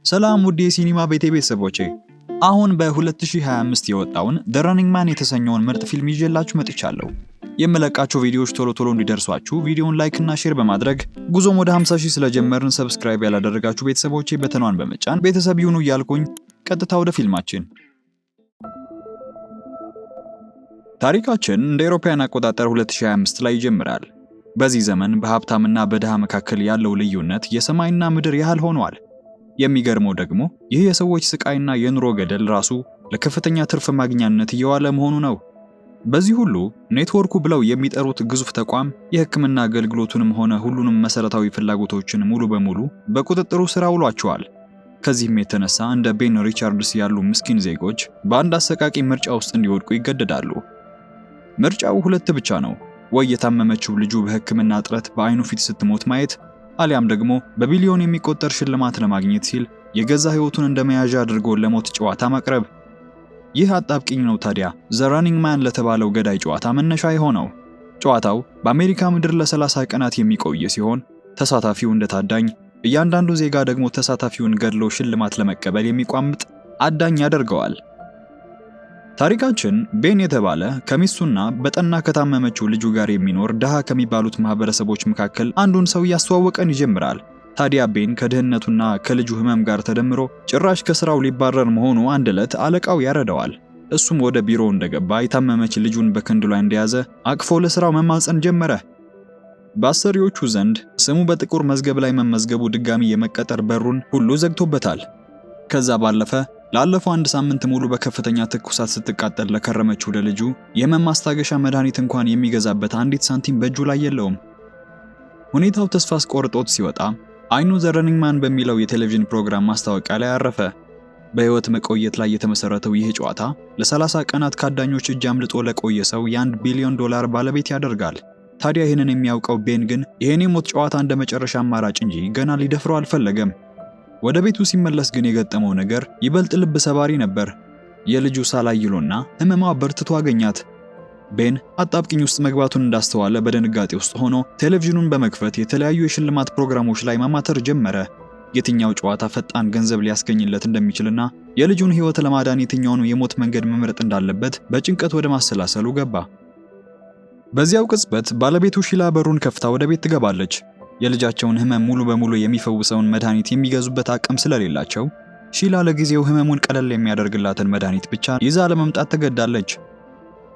ሰላም ውድ የሲኒማ ቤቴ ቤተሰቦቼ፣ አሁን በ2025 የወጣውን The Running Man የተሰኘውን ምርጥ ፊልም ይዤላችሁ መጥቻለሁ። የምለቃቸው ቪዲዮዎች ቶሎ እንዲደርሷችሁ ቪዲዮውን ላይክ እና ሼር በማድረግ ጉዞም ወደ 50,000 ስለጀመርን ሰብስክራይብ ያላደረጋችሁ ቤተሰቦቼ በተኗን በመጫን ቤተሰብ ይሁኑ እያልኩኝ ቀጥታ ወደ ፊልማችን። ታሪካችን እንደ አውሮፓውያን አቆጣጠር 2025 ላይ ይጀምራል። በዚህ ዘመን በሀብታምና በድሃ መካከል ያለው ልዩነት የሰማይና ምድር ያህል ሆኗል። የሚገርመው ደግሞ ይህ የሰዎች ስቃይና የኑሮ ገደል ራሱ ለከፍተኛ ትርፍ ማግኛነት እየዋለ መሆኑ ነው። በዚህ ሁሉ ኔትወርኩ ብለው የሚጠሩት ግዙፍ ተቋም የሕክምና አገልግሎቱንም ሆነ ሁሉንም መሰረታዊ ፍላጎቶችን ሙሉ በሙሉ በቁጥጥሩ ስር አውሏቸዋል። ከዚህም የተነሳ እንደ ቤን ሪቻርድስ ያሉ ምስኪን ዜጎች በአንድ አሰቃቂ ምርጫ ውስጥ እንዲወድቁ ይገደዳሉ። ምርጫው ሁለት ብቻ ነው። ወይ የታመመችው ልጁ በሕክምና እጥረት በአይኑ ፊት ስትሞት ማየት፣ አሊያም ደግሞ በቢሊዮን የሚቆጠር ሽልማት ለማግኘት ሲል የገዛ ህይወቱን እንደመያዣ አድርጎ ለሞት ጨዋታ ማቅረብ። ይህ አጣብቂኝ ነው ታዲያ The Running Man ለተባለው ገዳይ ጨዋታ መነሻ የሆነው። ጨዋታው በአሜሪካ ምድር ለ30 ቀናት የሚቆይ ሲሆን ተሳታፊው እንደ ታዳኝ፣ እያንዳንዱ ዜጋ ደግሞ ተሳታፊውን ገድሎ ሽልማት ለመቀበል የሚቋምጥ አዳኝ ያደርገዋል። ታሪካችን ቤን የተባለ ከሚስቱና በጠና ከታመመችው ልጁ ጋር የሚኖር ድሃ ከሚባሉት ማህበረሰቦች መካከል አንዱን ሰው ያስተዋወቀን ይጀምራል። ታዲያ ቤን ከድህነቱና ከልጁ ህመም ጋር ተደምሮ ጭራሽ ከስራው ሊባረር መሆኑ አንድ ዕለት አለቃው ያረደዋል። እሱም ወደ ቢሮው እንደገባ የታመመች ልጁን በክንዱ ላይ እንደያዘ አቅፎ ለስራው መማፀን ጀመረ። በአሰሪዎቹ ዘንድ ስሙ በጥቁር መዝገብ ላይ መመዝገቡ ድጋሚ የመቀጠር በሩን ሁሉ ዘግቶበታል። ከዛ ባለፈ ላለፈው አንድ ሳምንት ሙሉ በከፍተኛ ትኩሳት ስትቃጠል ለከረመችው ለልጁ የህመም ማስታገሻ መድኃኒት እንኳን የሚገዛበት አንዲት ሳንቲም በእጁ ላይ የለውም። ሁኔታው ተስፋ አስቆርጦት ሲወጣ አይኑ The Running Man በሚለው የቴሌቪዥን ፕሮግራም ማስታወቂያ ላይ አረፈ። በህይወት መቆየት ላይ የተመሰረተው ይህ ጨዋታ ለ30 ቀናት ካዳኞች እጅ አምልጦ ለቆየ ሰው የ$1 ቢሊዮን ባለቤት ያደርጋል። ታዲያ ይህንን የሚያውቀው ቤን ግን ይሄን የሞት ጨዋታ እንደ መጨረሻ አማራጭ እንጂ ገና ሊደፍረው አልፈለገም። ወደ ቤቱ ሲመለስ ግን የገጠመው ነገር ይበልጥ ልብ ሰባሪ ነበር። የልጁ ሳላይሎና ህመሟ በርትቶ አገኛት። ቤን አጣብቂኝ ውስጥ መግባቱን እንዳስተዋለ በድንጋጤ ውስጥ ሆኖ ቴሌቪዥኑን በመክፈት የተለያዩ የሽልማት ፕሮግራሞች ላይ ማማተር ጀመረ። የትኛው ጨዋታ ፈጣን ገንዘብ ሊያስገኝለት እንደሚችልና የልጁን ህይወት ለማዳን የትኛውን የሞት መንገድ መምረጥ እንዳለበት በጭንቀት ወደ ማሰላሰሉ ገባ። በዚያው ቅጽበት ባለቤቱ ሺላ በሩን ከፍታ ወደ ቤት ትገባለች። የልጃቸውን ህመም ሙሉ በሙሉ የሚፈውሰውን መድኃኒት የሚገዙበት አቅም ስለሌላቸው ሺላ ለጊዜው ህመሙን ቀለል የሚያደርግላትን መድኃኒት ብቻ ይዛ ለመምጣት ተገዳለች።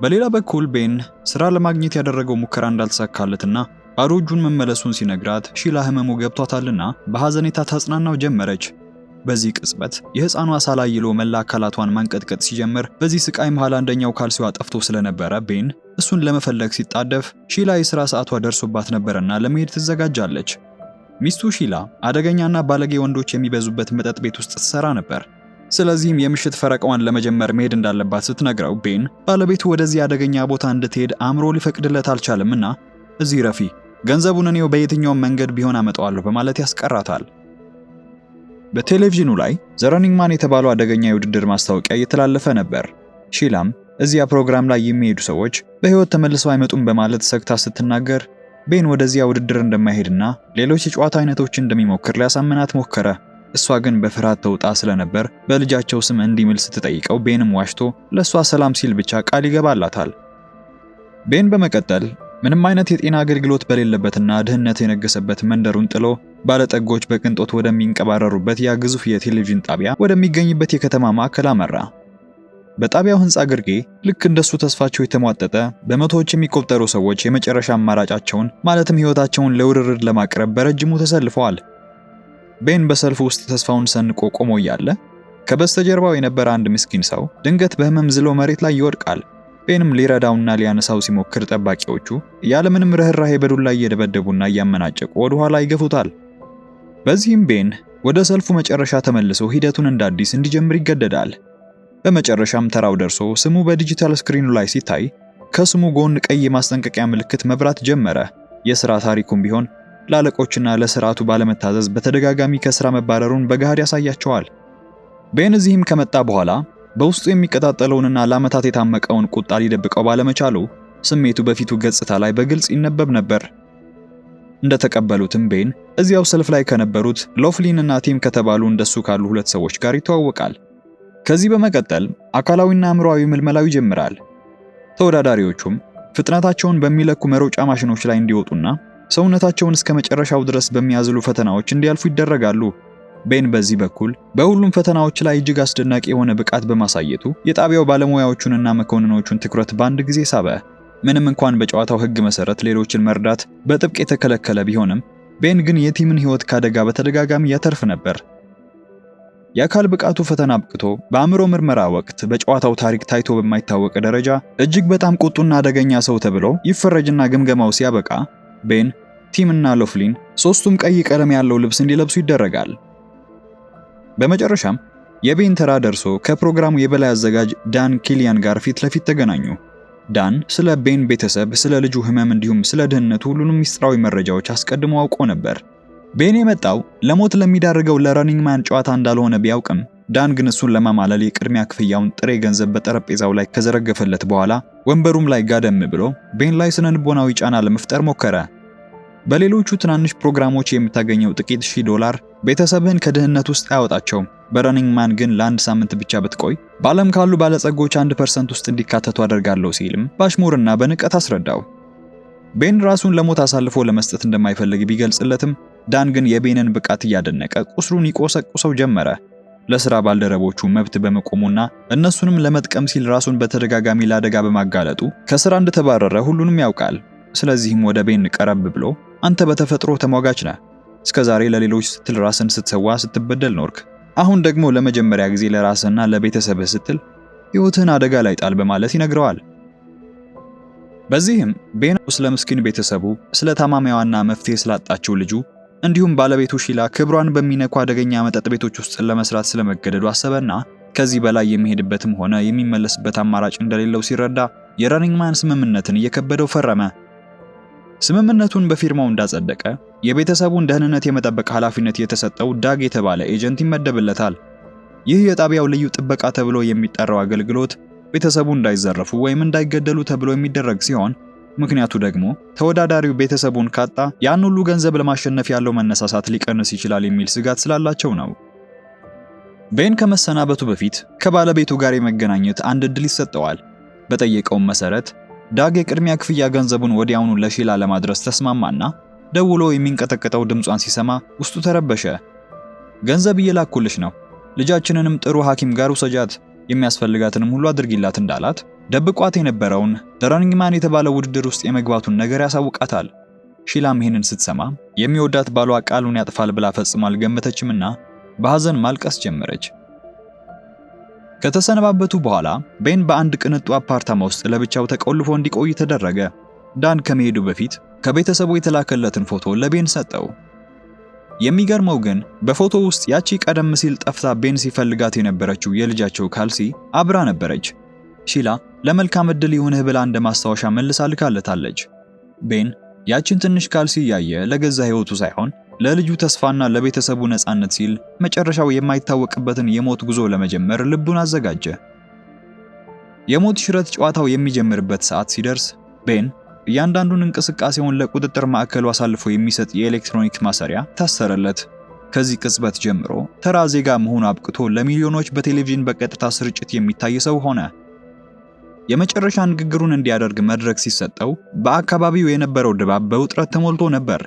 በሌላ በኩል ቤን ስራ ለማግኘት ያደረገው ሙከራ እንዳልተሳካለትና ባዶ እጁን መመለሱን ሲነግራት ሺላ ህመሙ ገብቷታልና በሐዘኔታ ታጽናናው ጀመረች። በዚህ ቅጽበት የህፃኗ ሳላይሎ መላ አካላቷን ማንቀጥቀጥ ሲጀምር በዚህ ስቃይ መሃል አንደኛው ካልሲዋ ጠፍቶ ስለነበረ ቤን እሱን ለመፈለግ ሲጣደፍ ሺላ የሥራ ሰዓቷ ደርሶባት ነበርና ለመሄድ ትዘጋጃለች። ሚስቱ ሺላ አደገኛና ባለጌ ወንዶች የሚበዙበት መጠጥ ቤት ውስጥ ትሰራ ነበር። ስለዚህም የምሽት ፈረቃዋን ለመጀመር መሄድ እንዳለባት ስትነግረው ቤን ባለቤቱ ወደዚህ አደገኛ ቦታ እንድትሄድ አእምሮ ሊፈቅድለት አልቻለምና እዚህ ረፊ፣ ገንዘቡን እኔው በየትኛውም መንገድ ቢሆን አመጣዋለሁ በማለት ያስቀራታል። በቴሌቪዥኑ ላይ The Running Man የተባለው አደገኛ የውድድር ማስታወቂያ እየተላለፈ ነበር። ሺላም እዚያ ፕሮግራም ላይ የሚሄዱ ሰዎች በህይወት ተመልሰው አይመጡም በማለት ሰግታ ስትናገር ቤን ወደዚያ ውድድር እንደማይሄድና ሌሎች የጨዋታ አይነቶችን እንደሚሞክር ሊያሳምናት ሞከረ። እሷ ግን በፍርሃት ተውጣ ስለነበር በልጃቸው ስም እንዲምል ስትጠይቀው ቤንም ዋሽቶ ለሷ ሰላም ሲል ብቻ ቃል ይገባላታል። ቤን በመቀጠል ምንም አይነት የጤና አገልግሎት በሌለበትና ድህነት የነገሰበት መንደሩን ጥሎ ባለጠጎች በቅንጦት ወደሚንቀባረሩበት ያ ግዙፍ የቴሌቪዥን ጣቢያ ወደሚገኝበት የከተማ ማዕከል አመራ። በጣቢያው ህንጻ ግርጌ ልክ እንደሱ ተስፋቸው የተሟጠጠ በመቶዎች የሚቆጠሩ ሰዎች የመጨረሻ አማራጫቸውን ማለትም ህይወታቸውን ለውርርድ ለማቅረብ በረጅሙ ተሰልፈዋል። ቤን በሰልፉ ውስጥ ተስፋውን ሰንቆ ቆሞ እያለ ከበስተጀርባው የነበረ አንድ ምስኪን ሰው ድንገት በህመም ዝሎ መሬት ላይ ይወድቃል። ቤንም ሊረዳውና ሊያነሳው ሲሞክር ጠባቂዎቹ ያለምንም ርህራሄ በዱላ እየደበደቡና እያመናጨቁ ወደ ኋላ ይገፉታል። በዚህም ቤን ወደ ሰልፉ መጨረሻ ተመልሶ ሂደቱን እንደ አዲስ እንዲጀምር ይገደዳል። በመጨረሻም ተራው ደርሶ ስሙ በዲጂታል ስክሪኑ ላይ ሲታይ ከስሙ ጎን ቀይ የማስጠንቀቂያ ምልክት መብራት ጀመረ። የሥራ ታሪኩም ቢሆን ለአለቆችና ለሥርዓቱ ባለመታዘዝ በተደጋጋሚ ከሥራ መባረሩን በገሃድ ያሳያቸዋል። ቤን እዚህም ከመጣ በኋላ በውስጡ የሚቀጣጠለውንና ለዓመታት የታመቀውን ቁጣ ሊደብቀው ባለመቻሉ ስሜቱ በፊቱ ገጽታ ላይ በግልጽ ይነበብ ነበር። እንደተቀበሉትም ቤን እዚያው ሰልፍ ላይ ከነበሩት ሎፍሊን እና ቲም ከተባሉ እንደሱ ካሉ ሁለት ሰዎች ጋር ይተዋወቃል። ከዚህ በመቀጠል አካላዊና አእምሮአዊ ምልመላው ይጀምራል። ተወዳዳሪዎቹም ፍጥነታቸውን በሚለኩ መሮጫ ማሽኖች ላይ እንዲወጡና ሰውነታቸውን እስከ መጨረሻው ድረስ በሚያዝሉ ፈተናዎች እንዲያልፉ ይደረጋሉ። ቤን በዚህ በኩል በሁሉም ፈተናዎች ላይ እጅግ አስደናቂ የሆነ ብቃት በማሳየቱ የጣቢያው ባለሙያዎቹንና መኮንኖቹን ትኩረት በአንድ ጊዜ ሳበ። ምንም እንኳን በጨዋታው ሕግ መሰረት ሌሎችን መርዳት በጥብቅ የተከለከለ ቢሆንም ቤን ግን የቲምን ሕይወት ካደጋ በተደጋጋሚ ያተርፍ ነበር። የአካል ብቃቱ ፈተና አብቅቶ በአእምሮ ምርመራ ወቅት በጨዋታው ታሪክ ታይቶ በማይታወቅ ደረጃ እጅግ በጣም ቁጡና አደገኛ ሰው ተብሎ ይፈረጅና ግምገማው ሲያበቃ ቤን፣ ቲም እና ሎፍሊን ሶስቱም ቀይ ቀለም ያለው ልብስ እንዲለብሱ ይደረጋል። በመጨረሻም የቤን ተራ ደርሶ ከፕሮግራሙ የበላይ አዘጋጅ ዳን ኪሊያን ጋር ፊት ለፊት ተገናኙ። ዳን ስለ ቤን ቤተሰብ፣ ስለ ልጁ ህመም እንዲሁም ስለ ድህነቱ ሁሉንም ሚስጥራዊ መረጃዎች አስቀድሞ አውቆ ነበር። ቤን የመጣው ለሞት ለሚዳርገው ለረኒንግ ማን ጨዋታ እንዳልሆነ ቢያውቅም ዳን ግን እሱን ለማማለል የቅድሚያ ክፍያውን ጥሬ ገንዘብ በጠረጴዛው ላይ ከዘረገፈለት በኋላ ወንበሩም ላይ ጋደም ብሎ ቤን ላይ ስነ ልቦናዊ ጫና ለመፍጠር ሞከረ። በሌሎቹ ትናንሽ ፕሮግራሞች የምታገኘው ጥቂት $1000 ቤተሰብህን ከድህነት ውስጥ አያወጣቸውም። በረኒንግ ማን ግን ለአንድ ሳምንት ብቻ ብትቆይ በዓለም ካሉ ባለጸጎች 1% ውስጥ እንዲካተቱ አደርጋለሁ ሲልም በአሽሙርና በንቀት አስረዳው። ቤን ራሱን ለሞት አሳልፎ ለመስጠት እንደማይፈልግ ቢገልጽለትም ዳን ግን የቤንን ብቃት እያደነቀ ቁስሉን ይቆሰቁሰው ጀመረ። ለሥራ ባልደረቦቹ መብት በመቆሙና እነሱንም ለመጥቀም ሲል ራሱን በተደጋጋሚ ለአደጋ በማጋለጡ ከሥራ እንደተባረረ ሁሉንም ያውቃል። ስለዚህም ወደ ቤን ቀረብ ብሎ አንተ በተፈጥሮ ተሟጋች ነህ። እስከዛሬ ለሌሎች ስትል ራስን ስትሰዋ ስትበደል ኖርክ። አሁን ደግሞ ለመጀመሪያ ጊዜ ለራስህና ለቤተሰብህ ስትል ሕይወትህን አደጋ ላይ ጣል በማለት ይነግረዋል። በዚህም ቤን ስለ ምስኪን ቤተሰቡ፣ ስለ ታማሚዋና መፍትሄ ስላጣችው ልጁ እንዲሁም ባለቤቱ ሺላ ክብሯን በሚነኩ አደገኛ መጠጥ ቤቶች ውስጥ ለመስራት ስለመገደዱ አሰበና ከዚህ በላይ የሚሄድበትም ሆነ የሚመለስበት አማራጭ እንደሌለው ሲረዳ የረኒንግ ማን ስምምነትን እየከበደው ፈረመ። ስምምነቱን በፊርማው እንዳጸደቀ የቤተሰቡን ደህንነት የመጠበቅ ኃላፊነት የተሰጠው ዳግ የተባለ ኤጀንት ይመደብለታል። ይህ የጣቢያው ልዩ ጥበቃ ተብሎ የሚጠራው አገልግሎት ቤተሰቡ እንዳይዘረፉ ወይም እንዳይገደሉ ተብሎ የሚደረግ ሲሆን ምክንያቱ ደግሞ ተወዳዳሪው ቤተሰቡን ካጣ ያን ሁሉ ገንዘብ ለማሸነፍ ያለው መነሳሳት ሊቀንስ ይችላል የሚል ስጋት ስላላቸው ነው። ቤን ከመሰናበቱ በፊት ከባለቤቱ ጋር የመገናኘት አንድ እድል ይሰጠዋል። በጠየቀውም መሰረት ዳግ የቅድሚያ ክፍያ ገንዘቡን ወዲያውኑ ለሺላ ለማድረስ ተስማማና ደውሎ የሚንቀጠቀጠው ድምጿን ሲሰማ ውስጡ ተረበሸ። ገንዘብ እየላኩልሽ ነው፣ ልጃችንንም ጥሩ ሐኪም ጋር ውሰጃት፣ የሚያስፈልጋትንም ሁሉ አድርጊላት እንዳላት ደብቋት የነበረውን ረኒንግ ማን የተባለው ውድድር ውስጥ የመግባቱን ነገር ያሳውቃታል። ሺላም ይህንን ስትሰማ የሚወዳት ባሏ ቃሉን ያጥፋል ብላ ፈጽሞ አልገመተችምና በሐዘን ማልቀስ ጀመረች። ከተሰነባበቱ በኋላ ቤን በአንድ ቅንጡ አፓርታማ ውስጥ ለብቻው ተቆልፎ እንዲቆይ ተደረገ። ዳን ከመሄዱ በፊት ከቤተሰቡ የተላከለትን ፎቶ ለቤን ሰጠው። የሚገርመው ግን በፎቶ ውስጥ ያቺ ቀደም ሲል ጠፍታ ቤን ሲፈልጋት የነበረችው የልጃቸው ካልሲ አብራ ነበረች። ሺላ ለመልካም ዕድል ይሁንህ ብላ እንደ ማስታወሻ መልሳ ልካለታለች። ቤን ያቺን ትንሽ ካልሲ ያየ ለገዛ ሕይወቱ ሳይሆን ለልጁ ተስፋና ለቤተሰቡ ነፃነት ሲል መጨረሻው የማይታወቅበትን የሞት ጉዞ ለመጀመር ልቡን አዘጋጀ። የሞት ሽረት ጨዋታው የሚጀምርበት ሰዓት ሲደርስ ቤን እያንዳንዱን እንቅስቃሴውን ለቁጥጥር ማዕከሉ አሳልፎ የሚሰጥ የኤሌክትሮኒክ ማሰሪያ ታሰረለት። ከዚህ ቅጽበት ጀምሮ ተራ ዜጋ መሆኑ አብቅቶ ለሚሊዮኖች በቴሌቪዥን በቀጥታ ስርጭት የሚታይ ሰው ሆነ። የመጨረሻ ንግግሩን እንዲያደርግ መድረክ ሲሰጠው በአካባቢው የነበረው ድባብ በውጥረት ተሞልቶ ነበር።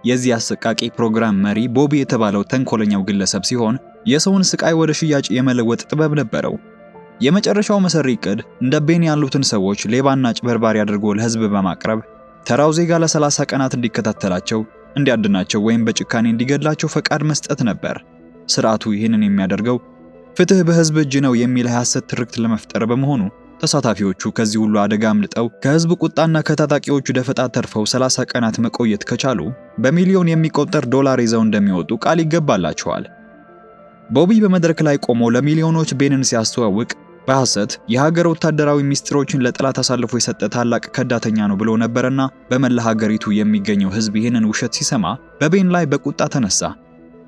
የዚህ አሰቃቂ ፕሮግራም መሪ ቦቢ የተባለው ተንኮለኛው ግለሰብ ሲሆን የሰውን ስቃይ ወደ ሽያጭ የመለወጥ ጥበብ ነበረው። የመጨረሻው መሰሪ ዕቅድ እንደ ቤን ያሉትን ሰዎች ሌባና ጭበርባሪ አድርጎ ለሕዝብ በማቅረብ ተራው ዜጋ ለ30 ቀናት እንዲከታተላቸው፣ እንዲያድናቸው ወይም በጭካኔ እንዲገድላቸው ፈቃድ መስጠት ነበር። ስርዓቱ ይህንን የሚያደርገው ፍትህ በሕዝብ እጅ ነው የሚል ሐሰት ትርክት ለመፍጠር በመሆኑ ተሳታፊዎቹ ከዚህ ሁሉ አደጋ አምልጠው ከሕዝብ ቁጣና ከታጣቂዎቹ ደፈጣ ተርፈው 30 ቀናት መቆየት ከቻሉ በሚሊዮን የሚቆጠር ዶላር ይዘው እንደሚወጡ ቃል ይገባላቸዋል። ቦቢ በመድረክ ላይ ቆሞ ለሚሊዮኖች ቤንን ሲያስተዋውቅ በሐሰት የሀገር ወታደራዊ ሚስጥሮችን ለጠላት አሳልፎ የሰጠ ታላቅ ከዳተኛ ነው ብሎ ነበርና በመላ ሀገሪቱ የሚገኘው ሕዝብ ይህንን ውሸት ሲሰማ በቤን ላይ በቁጣ ተነሳ።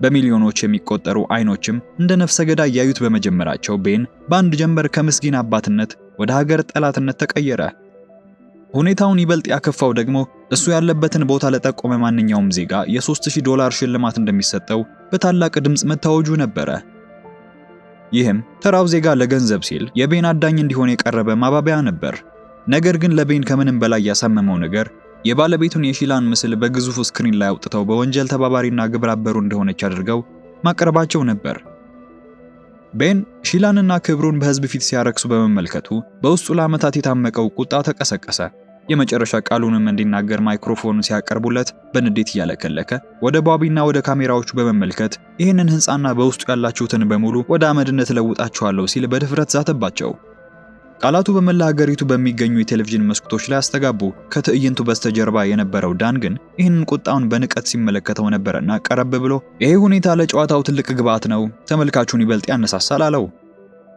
በሚሊዮኖች የሚቆጠሩ አይኖችም እንደ ነፍሰ ገዳይ ያዩት በመጀመራቸው ቤን በአንድ ጀንበር ከምስኪን አባትነት ወደ ሀገር ጠላትነት ተቀየረ። ሁኔታውን ይበልጥ ያከፋው ደግሞ እሱ ያለበትን ቦታ ለጠቆመ ማንኛውም ዜጋ የ$3000 ሽልማት እንደሚሰጠው በታላቅ ድምጽ መታወጁ ነበረ። ይህም ተራው ዜጋ ለገንዘብ ሲል የቤን አዳኝ እንዲሆን የቀረበ ማባቢያ ነበር። ነገር ግን ለቤን ከምንም በላይ ያሳመመው ነገር የባለቤቱን የሺላን ምስል በግዙፉ ስክሪን ላይ አውጥተው በወንጀል ተባባሪና ግብረ አበሩ እንደሆነች አድርገው ማቅረባቸው ነበር። ቤን ሺላንና ክብሩን በህዝብ ፊት ሲያረክሱ በመመልከቱ በውስጡ ለዓመታት የታመቀው ቁጣ ተቀሰቀሰ። የመጨረሻ ቃሉንም እንዲናገር ማይክሮፎኑን ሲያቀርቡለት በንዴት እያለከለከ ወደ ባቢና ወደ ካሜራዎቹ በመመልከት ይህንን ህንጻና በውስጡ ያላችሁትን በሙሉ ወደ አመድነት ለውጣችኋለሁ ሲል በድፍረት ዛተባቸው። ቃላቱ በመላ ሀገሪቱ በሚገኙ የቴሌቪዥን መስኮቶች ላይ አስተጋቡ። ከትዕይንቱ በስተጀርባ የነበረው ዳን ግን ይህንን ቁጣውን በንቀት ሲመለከተው ነበርና ቀረብ ብሎ ይሄ ሁኔታ ለጨዋታው ትልቅ ግብዓት ነው፣ ተመልካቹን ይበልጥ ያነሳሳል አለው።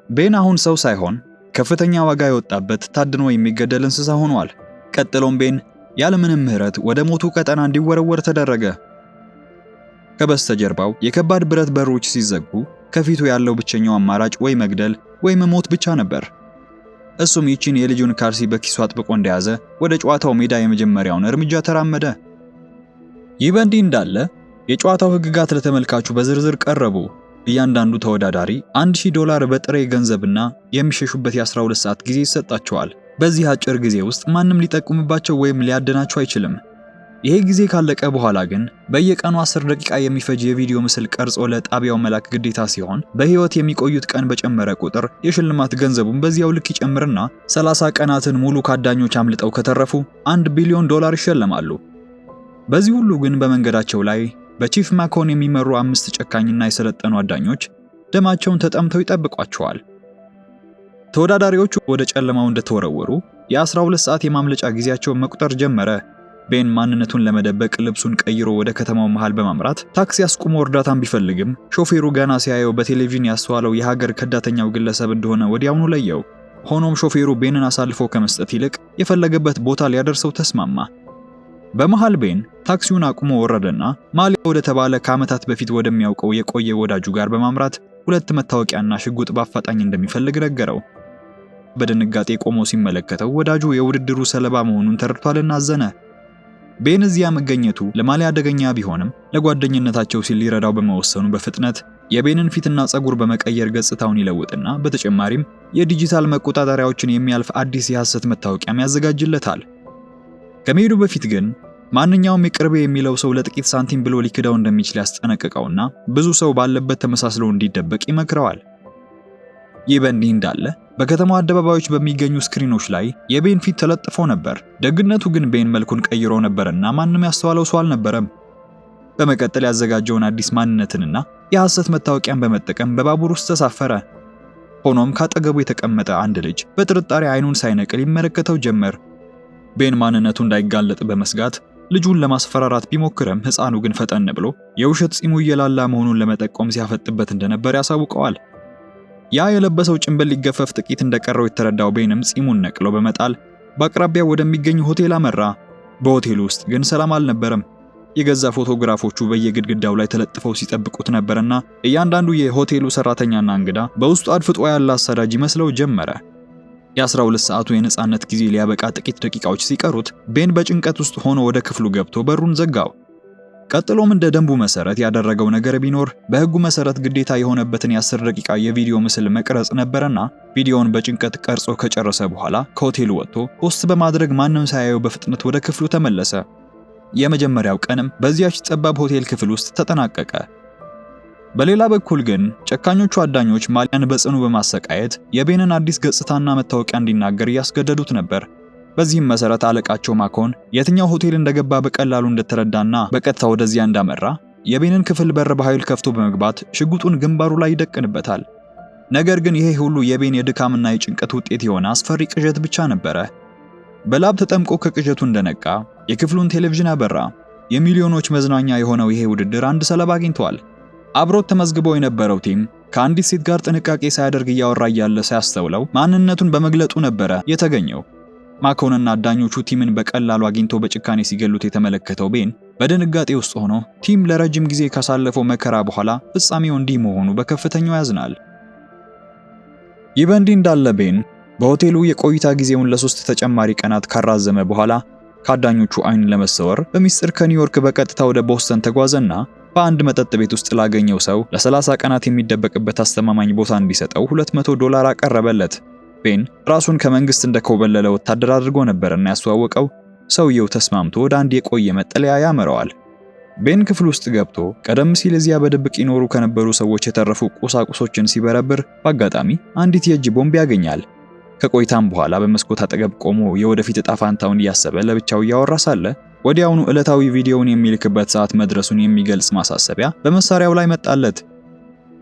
ቤን አሁን ሰው ሳይሆን ከፍተኛ ዋጋ የወጣበት ታድኖ የሚገደል እንስሳ ሆኗል። ቀጥሎም ቤን ያለምንም ምህረት ወደ ሞቱ ቀጠና እንዲወረወር ተደረገ። ከበስተጀርባው የከባድ ብረት በሮች ሲዘጉ ከፊቱ ያለው ብቸኛው አማራጭ ወይ መግደል ወይ መሞት ብቻ ነበር። እሱም ይቺን የልጁን ካልሲ በኪሱ አጥብቆ እንደያዘ ወደ ጨዋታው ሜዳ የመጀመሪያውን እርምጃ ተራመደ። ይህ በእንዲህ እንዳለ የጨዋታው ህግጋት ለተመልካቹ በዝርዝር ቀረቡ። እያንዳንዱ ተወዳዳሪ $1000 በጥሬ ገንዘብና የሚሸሹበት የ12 ሰዓት ጊዜ ይሰጣቸዋል። በዚህ አጭር ጊዜ ውስጥ ማንም ሊጠቁምባቸው ወይም ሊያደናቸው አይችልም። ይሄ ጊዜ ካለቀ በኋላ ግን በየቀኑ 10 ደቂቃ የሚፈጅ የቪዲዮ ምስል ቀርጾ ለጣቢያው መላክ ግዴታ ሲሆን በህይወት የሚቆዩት ቀን በጨመረ ቁጥር የሽልማት ገንዘቡን በዚያው ልክ ይጨምርና 30 ቀናትን ሙሉ ካዳኞች አምልጠው ከተረፉ $1 ቢሊዮን ይሸለማሉ። በዚህ ሁሉ ግን በመንገዳቸው ላይ በቺፍ ማኮን የሚመሩ 5 ጨካኝና የሰለጠኑ አዳኞች ደማቸውን ተጠምተው ይጠብቋቸዋል። ተወዳዳሪዎቹ ወደ ጨለማው እንደተወረወሩ የ12 ሰዓት የማምለጫ ጊዜያቸው መቁጠር ጀመረ። ቤን ማንነቱን ለመደበቅ ልብሱን ቀይሮ ወደ ከተማው መሃል በማምራት ታክሲ አስቆሞ እርዳታን ቢፈልግም ሾፌሩ ገና ሲያየው በቴሌቪዥን ያስተዋለው የሀገር ከዳተኛው ግለሰብ እንደሆነ ወዲያውኑ ለየው። ሆኖም ሾፌሩ ቤንን አሳልፎ ከመስጠት ይልቅ የፈለገበት ቦታ ሊያደርሰው ተስማማ። በመሃል ቤን ታክሲውን አቁሞ ወረደና ማሊያ ወደ ተባለ ከዓመታት በፊት ወደሚያውቀው የቆየ ወዳጁ ጋር በማምራት 2 መታወቂያና ሽጉጥ በአፋጣኝ እንደሚፈልግ ነገረው። በድንጋጤ ቆሞ ሲመለከተው ወዳጁ የውድድሩ ሰለባ መሆኑን ተረድቷልና አዘነ። ቤን እዚያ መገኘቱ ለማሊያ አደገኛ ቢሆንም ለጓደኝነታቸው ሲል ሊረዳው በመወሰኑ በፍጥነት የቤንን ፊትና ጸጉር በመቀየር ገጽታውን ይለውጥና በተጨማሪም የዲጂታል መቆጣጠሪያዎችን የሚያልፍ አዲስ የሐሰት መታወቂያም ያዘጋጅለታል። ከመሄዱ በፊት ግን ማንኛውም የቅርቤ የሚለው ሰው ለጥቂት ሳንቲም ብሎ ሊክዳው እንደሚችል ያስጠነቅቀውና ብዙ ሰው ባለበት ተመሳስሎ እንዲደበቅ ይመክረዋል። ይህ በእንዲህ እንዳለ በከተማው አደባባዮች በሚገኙ ስክሪኖች ላይ የቤን ፊት ተለጥፎ ነበር። ደግነቱ ግን ቤን መልኩን ቀይሮ ነበርና ማንም ያስተዋለው ሰው አልነበረም። በመቀጠል ያዘጋጀውን አዲስ ማንነትንና የሐሰት መታወቂያን በመጠቀም በባቡር ውስጥ ተሳፈረ። ሆኖም ካጠገቡ የተቀመጠ አንድ ልጅ በጥርጣሬ አይኑን ሳይነቅል ይመለከተው ጀመር። ቤን ማንነቱ እንዳይጋለጥ በመስጋት ልጁን ለማስፈራራት ቢሞክርም ሕፃኑ ግን ፈጠን ብሎ የውሸት ፂሙ እየላላ መሆኑን ለመጠቆም ሲያፈጥበት እንደነበር ያሳውቀዋል። ያ የለበሰው ጭንብል ሊገፈፍ ጥቂት እንደቀረው የተረዳው ቤንም ፂሙን ነቅሎ በመጣል በአቅራቢያው ወደሚገኝ ሆቴል አመራ። በሆቴሉ ውስጥ ግን ሰላም አልነበረም። የገዛ ፎቶግራፎቹ በየግድግዳው ላይ ተለጥፈው ሲጠብቁት ነበርና እያንዳንዱ የሆቴሉ ሰራተኛና እንግዳ በውስጡ አድፍጦ ያለ አሳዳጅ ይመስለው ጀመረ። የ12 ሰዓቱ የነጻነት ጊዜ ሊያበቃ ጥቂት ደቂቃዎች ሲቀሩት ቤን በጭንቀት ውስጥ ሆኖ ወደ ክፍሉ ገብቶ በሩን ዘጋው። ቀጥሎም እንደ ደንቡ መሰረት ያደረገው ነገር ቢኖር በህጉ መሰረት ግዴታ የሆነበትን የ10 ደቂቃ የቪዲዮ ምስል መቅረጽ ነበርና ቪዲዮውን በጭንቀት ቀርጾ ከጨረሰ በኋላ ከሆቴሉ ወጥቶ ፖስት በማድረግ ማንም ሳያየው በፍጥነት ወደ ክፍሉ ተመለሰ። የመጀመሪያው ቀንም በዚያች ጠባብ ሆቴል ክፍል ውስጥ ተጠናቀቀ። በሌላ በኩል ግን ጨካኞቹ አዳኞች ማሊያን በጽኑ በማሰቃየት የቤንን አዲስ ገጽታና መታወቂያ እንዲናገር እያስገደዱት ነበር። በዚህም መሰረት አለቃቸው ማኮን የትኛው ሆቴል እንደገባ በቀላሉ እንደተረዳና በቀጥታ ወደዚያ እንዳመራ የቤንን ክፍል በር በኃይል ከፍቶ በመግባት ሽጉጡን ግንባሩ ላይ ይደቅንበታል። ነገር ግን ይሄ ሁሉ የቤን የድካምና የጭንቀት ውጤት የሆነ አስፈሪ ቅዠት ብቻ ነበረ። በላብ ተጠምቆ ከቅዠቱ እንደነቃ የክፍሉን ቴሌቪዥን አበራ። የሚሊዮኖች መዝናኛ የሆነው ይሄ ውድድር አንድ ሰለባ አግኝቷል። አብሮት ተመዝግቦ የነበረው ቲም ከአንዲት ሴት ጋር ጥንቃቄ ሳያደርግ እያወራ ያለ ሳያስተውለው ማንነቱን በመግለጡ ነበረ የተገኘው። ማኮንና አዳኞቹ ቲምን በቀላሉ አግኝቶ በጭካኔ ሲገሉት የተመለከተው ቤን በድንጋጤ ውስጥ ሆኖ ቲም ለረጅም ጊዜ ካሳለፈው መከራ በኋላ ፍጻሜው እንዲህ መሆኑ በከፍተኛው ያዝናል። ይህ በእንዲህ እንዳለ ቤን በሆቴሉ የቆይታ ጊዜውን ለ3 ተጨማሪ ቀናት ካራዘመ በኋላ ከአዳኞቹ አይን ለመሰወር በሚስጥር ከኒውዮርክ በቀጥታ ወደ ቦስተን ተጓዘና በአንድ መጠጥ ቤት ውስጥ ላገኘው ሰው ለ30 ቀናት የሚደበቅበት አስተማማኝ ቦታ እንዲሰጠው $200 አቀረበለት። ቤን ራሱን ከመንግስት እንደኮበለለ ወታደር አድርጎ ነበርና ያስተዋወቀው። ሰውየው ተስማምቶ ወደ አንድ የቆየ መጠለያ ያመራዋል። ቤን ክፍል ውስጥ ገብቶ ቀደም ሲል እዚያ በድብቅ ይኖሩ ከነበሩ ሰዎች የተረፉ ቁሳቁሶችን ሲበረብር በአጋጣሚ አንዲት የእጅ ቦምብ ያገኛል። ከቆይታም በኋላ በመስኮት አጠገብ ቆሞ የወደፊት ዕጣ ፋንታውን እያሰበ ለብቻው እያወራ ሳለ ወዲያውኑ ዕለታዊ ቪዲዮውን የሚልክበት ሰዓት መድረሱን የሚገልጽ ማሳሰቢያ በመሳሪያው ላይ መጣለት።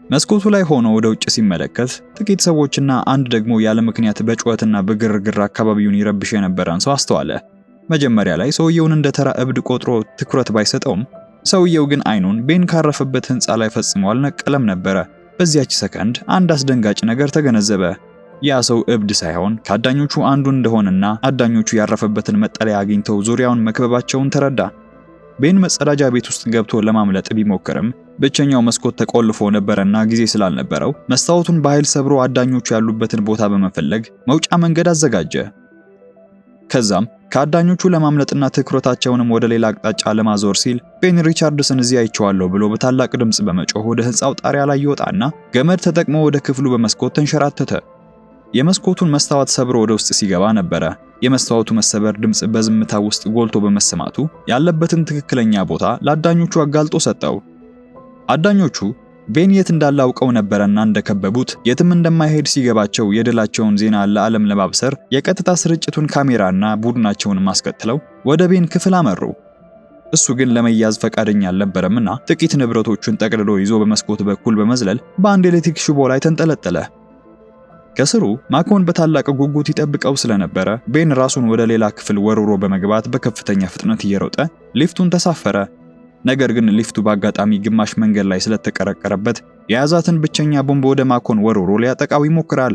መስኮቱ ላይ ሆኖ ወደ ውጭ ሲመለከት ጥቂት ሰዎችና አንድ ደግሞ ያለ ምክንያት በጩኸትና በግርግር አካባቢውን ይረብሽ የነበረን ሰው አስተዋለ። መጀመሪያ ላይ ሰውየውን እንደ ተራ እብድ ቆጥሮ ትኩረት ባይሰጠውም ሰውየው ግን አይኑን ቤን ካረፈበት ህንፃ ላይ ፈጽሞ አልነቀለም ነበረ። በዚያች ሰከንድ አንድ አስደንጋጭ ነገር ተገነዘበ። ያ ሰው እብድ ሳይሆን ከአዳኞቹ አንዱ እንደሆነና አዳኞቹ ያረፈበትን መጠለያ አግኝተው ዙሪያውን መክበባቸውን ተረዳ። ቤን መጸዳጃ ቤት ውስጥ ገብቶ ለማምለጥ ቢሞክርም ብቸኛው መስኮት ተቆልፎ ነበረና ጊዜ ስላልነበረው መስታወቱን በኃይል ሰብሮ አዳኞቹ ያሉበትን ቦታ በመፈለግ መውጫ መንገድ አዘጋጀ። ከዛም ከአዳኞቹ ለማምለጥና ትኩረታቸውንም ወደ ሌላ አቅጣጫ ለማዞር ሲል ቤን ሪቻርድስን እዚያ አይቼዋለሁ ብሎ በታላቅ ድምጽ በመጮህ ወደ ህንፃው ጣሪያ ላይ ይወጣና ገመድ ተጠቅሞ ወደ ክፍሉ በመስኮት ተንሸራተተ። የመስኮቱን መስታወት ሰብሮ ወደ ውስጥ ሲገባ ነበረ። የመስታወቱ መሰበር ድምጽ በዝምታ ውስጥ ጎልቶ በመሰማቱ ያለበትን ትክክለኛ ቦታ ለአዳኞቹ አጋልጦ ሰጠው። አዳኞቹ ቤን የት እንዳለ አውቀው ነበረና እንደከበቡት የትም እንደማይሄድ ሲገባቸው የድላቸውን ዜና ለዓለም ለማብሰር የቀጥታ ስርጭቱን ካሜራና ቡድናቸውን ማስከትለው ወደ ቤን ክፍል አመሩ። እሱ ግን ለመያዝ ፈቃደኛ አልነበረምና ጥቂት ንብረቶቹን ጠቅልሎ ይዞ በመስኮት በኩል በመዝለል በአንድ ኤሌክትሪክ ሽቦ ላይ ተንጠለጠለ። ከስሩ ማኮን በታላቅ ጉጉት ይጠብቀው ስለነበረ ቤን ራሱን ወደ ሌላ ክፍል ወርውሮ በመግባት በከፍተኛ ፍጥነት እየሮጠ ሊፍቱን ተሳፈረ። ነገር ግን ሊፍቱ በአጋጣሚ ግማሽ መንገድ ላይ ስለተቀረቀረበት የያዛትን ብቸኛ ቦምብ ወደ ማኮን ወርውሮ ሊያጠቃው ይሞክራል።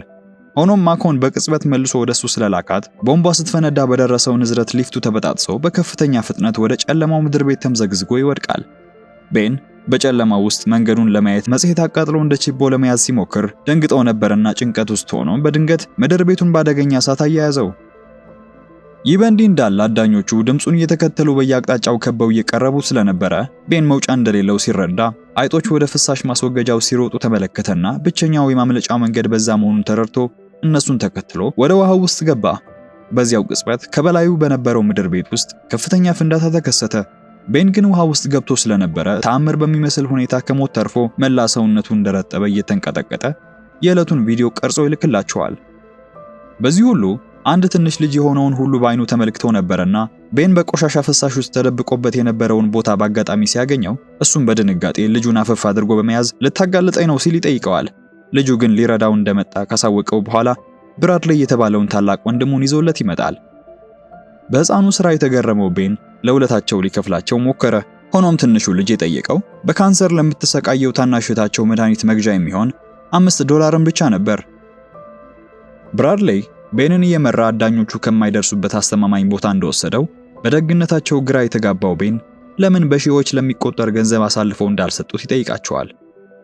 ሆኖም ማኮን በቅጽበት መልሶ ወደሱ ስለላካት ቦምቧ ስትፈነዳ በደረሰው ንዝረት ሊፍቱ ተበጣጥሶ በከፍተኛ ፍጥነት ወደ ጨለማው ምድር ቤት ተምዘግዝጎ ይወድቃል። ቤን በጨለማው ውስጥ መንገዱን ለማየት መጽሔት አቃጥሎ እንደ ችቦ ለመያዝ ሲሞክር ደንግጦ ነበርና ጭንቀት ውስጥ ሆኖ በድንገት ምድር ቤቱን ባደገኛ እሳት አያያዘው። ይህ በእንዲህ እንዳለ አዳኞቹ ድምጹን እየተከተሉ በየአቅጣጫው ከበው እየቀረቡ ስለነበረ ቤን መውጫ እንደሌለው ሲረዳ አይጦች ወደ ፍሳሽ ማስወገጃው ሲሮጡ ተመለከተና ብቸኛው የማምለጫ መንገድ በዛ መሆኑን ተረድቶ እነሱን ተከትሎ ወደ ውሃው ውስጥ ገባ። በዚያው ቅጽበት ከበላዩ በነበረው ምድር ቤት ውስጥ ከፍተኛ ፍንዳታ ተከሰተ። ቤን ግን ውሃ ውስጥ ገብቶ ስለነበረ ተአምር በሚመስል ሁኔታ ከሞት ተርፎ መላ ሰውነቱ እንደረጠበ እየተንቀጠቀጠ የዕለቱን ቪዲዮ ቀርጾ ይልክላቸዋል። በዚህ ሁሉ አንድ ትንሽ ልጅ የሆነውን ሁሉ በአይኑ ተመልክቶ ነበርና ቤን በቆሻሻ ፍሳሽ ውስጥ ተደብቆበት የነበረውን ቦታ በአጋጣሚ ሲያገኘው እሱም በድንጋጤ ልጁን አፈፍ አድርጎ በመያዝ ልታጋልጠኝ ነው ሲል ይጠይቀዋል። ልጁ ግን ሊረዳው እንደመጣ ካሳወቀው በኋላ ብራድሌይ የተባለውን ታላቅ ወንድሙን ይዞለት ይመጣል። በሕፃኑ ሥራ የተገረመው ቤን ለውለታቸው ሊከፍላቸው ሞከረ። ሆኖም ትንሹ ልጅ የጠየቀው በካንሰር ለምትሰቃየው ታናሽ እህታቸው መድኃኒት መግዣ የሚሆን $5 ብቻ ነበር። ብራድሌይ ቤንን እየመራ አዳኞቹ ከማይደርሱበት አስተማማኝ ቦታ እንደወሰደው በደግነታቸው ግራ የተጋባው ቤን ለምን በሺዎች ለሚቆጠር ገንዘብ አሳልፈው እንዳልሰጡት ይጠይቃቸዋል።